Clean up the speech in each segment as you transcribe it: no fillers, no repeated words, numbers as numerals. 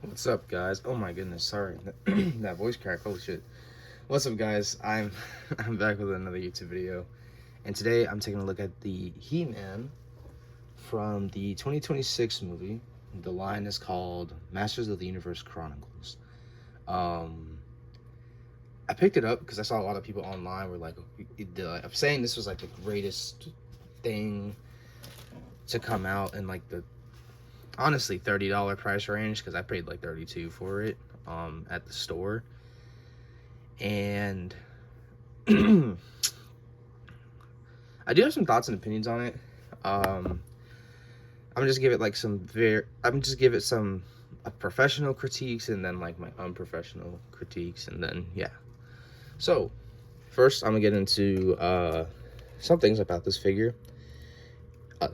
What's up, guys? Oh my goodness, sorry, that voice crack. Holy shit! What's up, guys? I'm I'm back with another YouTube video, and today I'm taking a look at the He-Man from the 2026 movie. The line is called "Masters of the Universe Chronicles." Um, I picked it up because I saw a lot of people online were like, I'm saying this was like the greatest thing to come out in like the honestly $30 price range because I paid like 32 for it at the store. And I do have some thoughts and opinions on it. I'm just give it like I'm just give it some professional critiques and then like my unprofessional critiques and then yeah. So first I'm gonna get into some things about this figure.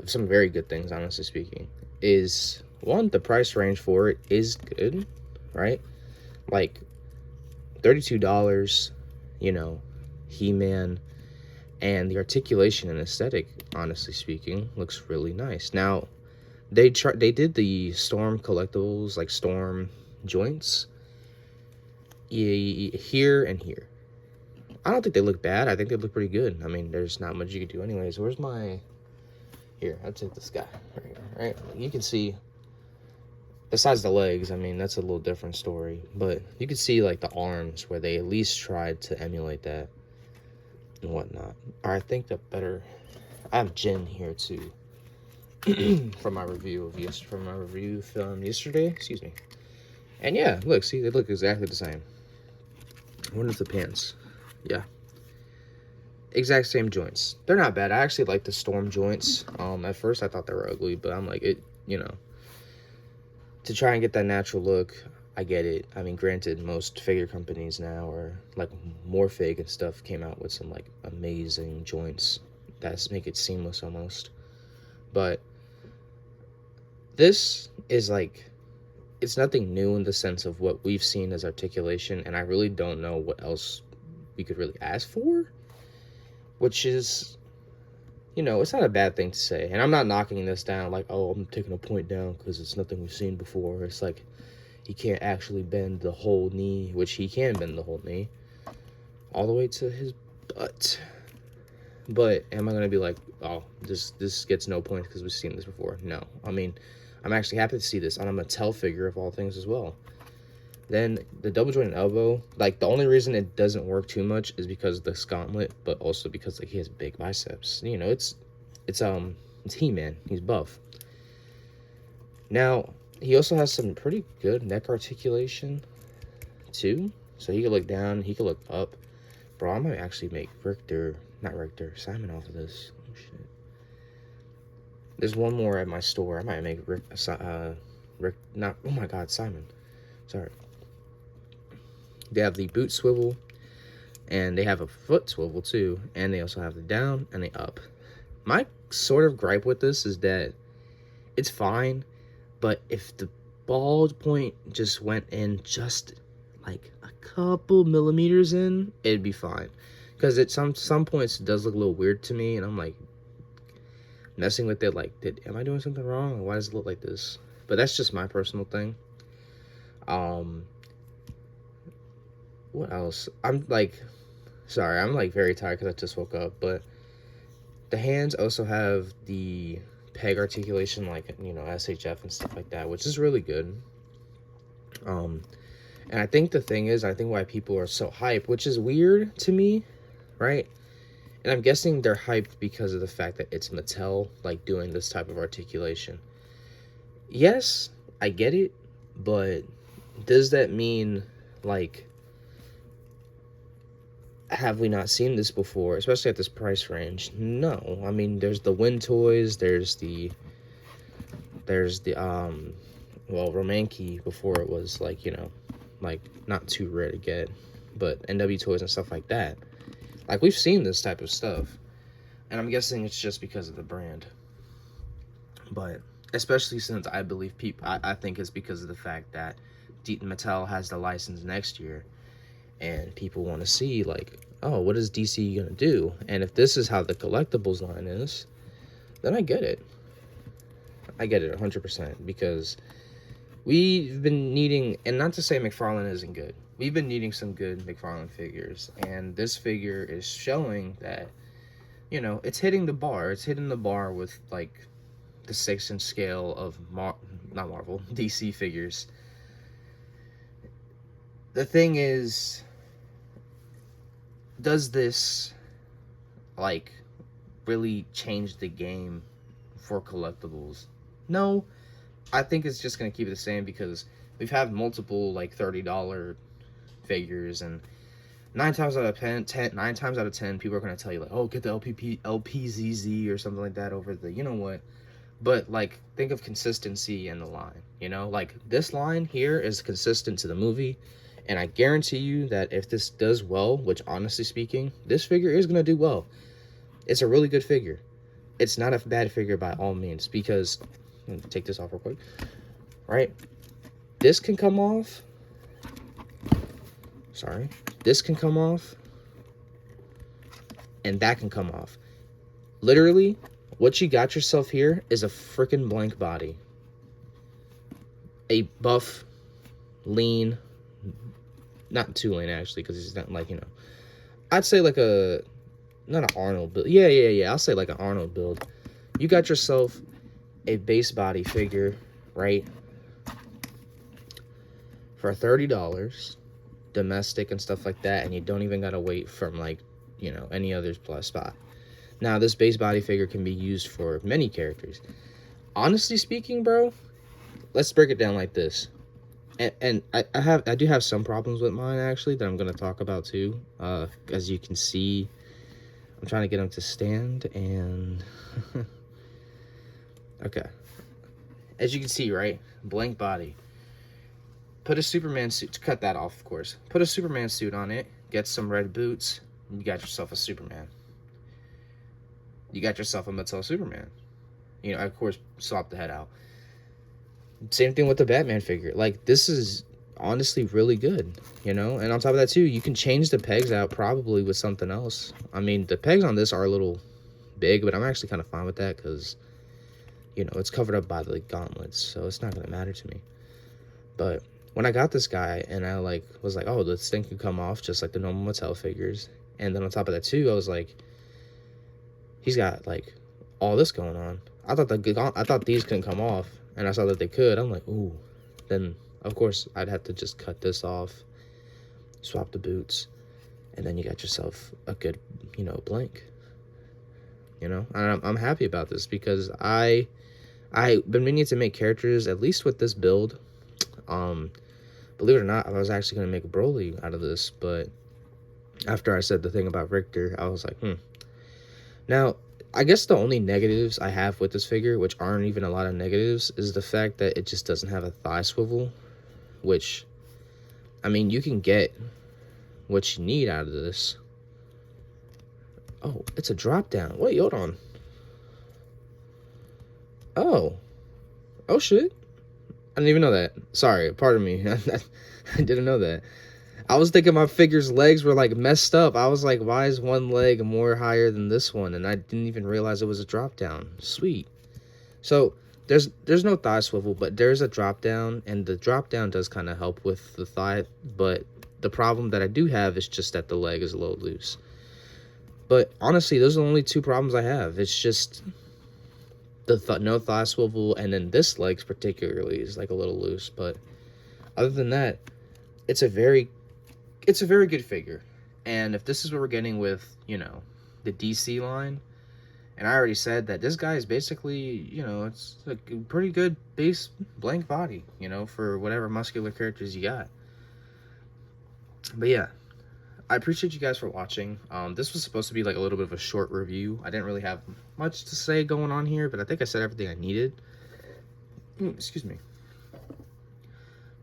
Some very good things, honestly speaking. Is one, the price range for it is good, right? Like $32, you know, He-Man, and the articulation and aesthetic, honestly speaking, looks really nice. Now, they did the Storm collectibles, like Storm joints, here and here. I don't think they look bad. I think they look pretty good. I mean, there's not much you can do anyways. Where's my... Here, I'll take this guy right here, right? You can see, besides the legs, I mean, that's a little different story. But you can see, like, the arms where they at least tried to emulate that and whatnot. Or I think the better... I have Jen here, too. from my review film yesterday, excuse me. And yeah, look, see, they look exactly the same. I wonder if the pants, yeah, exact same joints. They're not bad. I actually like the Storm joints. At first I thought they were ugly, but I'm like, to try and get that natural look, I get it. I mean, granted, most figure companies now, or like Morphig and stuff, came out with some like amazing joints that make it seamless almost. But this is like, it's nothing new in the sense of what we've seen as articulation, and I really don't know what else we could really ask for, which is, it's not a bad thing to say. And I'm not knocking this down like, oh, I'm taking a point down because it's nothing we've seen before. It's like, he can't actually bend the whole knee, which he can bend the whole knee, all the way to his butt. But am I going to be like, oh, this gets no points because we've seen this before? No. I mean, I'm actually happy to see this on a Mattel figure of all things as well. Then the double jointed elbow, like the only reason it doesn't work too much is because of this gauntlet, but also because like he has big biceps. It's He-Man. He's buff. Now, he also has some pretty good neck articulation too. So he could look down, he could look up. Bro, I might actually make Simon off of this. Oh shit. There's one more at my store. I might make oh my god, Simon. Sorry. They have the boot swivel, and they have a foot swivel too, and they also have the down and the up. My sort of gripe with this is that it's fine, but if the bald point just went in just like a couple millimeters in, it'd be fine. Because at some points it does look a little weird to me, and I'm like messing with it like, am I doing something wrong? Why does it look like this? But that's just my personal thing. What else? I'm like very tired because I just woke up, but the hands also have the peg articulation, like, SHF and stuff like that, which is really good. And I think the thing is, I think why people are so hyped, which is weird to me, right? And I'm guessing they're hyped because of the fact that it's Mattel, like, doing this type of articulation. Yes, I get it, but does that mean, like, have we not seen this before, especially at this price range? No. I mean, there's the Win Toys, there's the Romanki before it was, like, like, not too rare to get, but NW Toys and stuff like that. Like, we've seen this type of stuff, and I'm guessing it's just because of the brand. But especially since I believe I think it's because of the fact that Mattel has the license next year, and people want to see, like, oh, what is DC gonna do? And if this is how the collectibles line is, then I get it. I get it 100%, because we've been needing, and not to say McFarlane isn't good, we've been needing some good McFarlane figures, and this figure is showing that, you know, it's hitting the bar. It's hitting the bar with, like, the 6-inch scale of, not Marvel, DC figures. The thing is, does this, like, really change the game for collectibles? No. I think it's just going to keep it the same, because we've had multiple, like, $30 figures, and 9 times out of 10, people are going to tell you, like, oh, get the LPZZ or something like that over the, you know what. But, like, think of consistency in the line, you know? Like, this line here is consistent to the movie, and I guarantee you that if this does well, which, honestly speaking, this figure is going to do well. It's a really good figure. It's not a bad figure by all means, because, let me take this off real quick, right? This can come off. Sorry. This can come off, and that can come off. Literally, what you got yourself here is a freaking blank body. A buff, lean, not too lean actually, because he's not, like, you know, I'd say like a, not an Arnold build. Yeah. I'll say like an Arnold build. You got yourself a base body figure, right? For $30, domestic and stuff like that, and you don't even gotta wait from, like, you know, any other plus spot. Now, this base body figure can be used for many characters. Honestly speaking, bro, let's break it down like this. And I do have some problems with mine, actually, that I'm going to talk about too. As you can see, I'm trying to get him to stand, and okay. As you can see, right, blank body. Put a Superman suit, cut that off, of course. Put a Superman suit on it, get some red boots, and you got yourself a Superman. You got yourself a Mattel Superman. You know, of course, swap the head out. Same thing with the Batman figure. Like, this is honestly really good, you know? And on top of that, too, you can change the pegs out probably with something else. I mean, the pegs on this are a little big, but I'm actually kind of fine with that because, you know, it's covered up by the gauntlets, so it's not going to matter to me. But when I got this guy and I, like, was like, oh, this thing can come off just like the normal Mattel figures. And then on top of that, too, I was like, he's got, like, all this going on. I thought these couldn't come off, and I saw that they could. I'm like, ooh. Then, of course, I'd have to just cut this off, swap the boots, and then you got yourself a good, you know, blank. You know? And I'm happy about this because I've been meaning to make characters, at least with this build. Believe it or not, I was actually going to make a Broly out of this, but after I said the thing about Richter, I was like, Now, I guess the only negatives I have with this figure, which aren't even a lot of negatives, is the fact that it just doesn't have a thigh swivel, which, I mean, you can get what you need out of this. Oh, it's a drop down. Wait, hold on. Oh, shit. I didn't even know that. Sorry, pardon me. I didn't know that. I was thinking my figure's legs were, like, messed up. I was like, why is one leg more higher than this one? And I didn't even realize it was a drop down. Sweet. So there's no thigh swivel, but there's a drop down, and the drop down does kind of help with the thigh. But the problem that I do have is just that the leg is a little loose. But honestly, those are the only two problems I have. It's just the no thigh swivel, and then this leg particularly is, like, a little loose. But other than that, it's a very good figure. And if this is what we're getting with, you know, the DC line, and I already said that this guy is basically, you know, it's a pretty good base blank body, you know, for whatever muscular characters you got. But yeah, I appreciate you guys for watching. This was supposed to be like a little bit of a short review. I didn't really have much to say going on here, but I think I said everything I needed. Excuse me.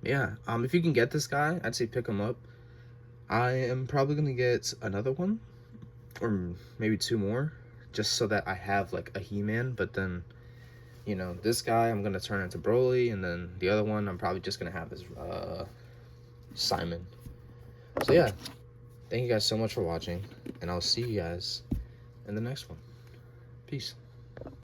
Yeah, if you can get this guy, I'd say pick him up. I am probably going to get another one, or maybe two more, just so that I have, like, a He-Man. But then, you know, this guy I'm going to turn into Broly, and then the other one I'm probably just going to have as Simon. So yeah, thank you guys so much for watching, and I'll see you guys in the next one. Peace.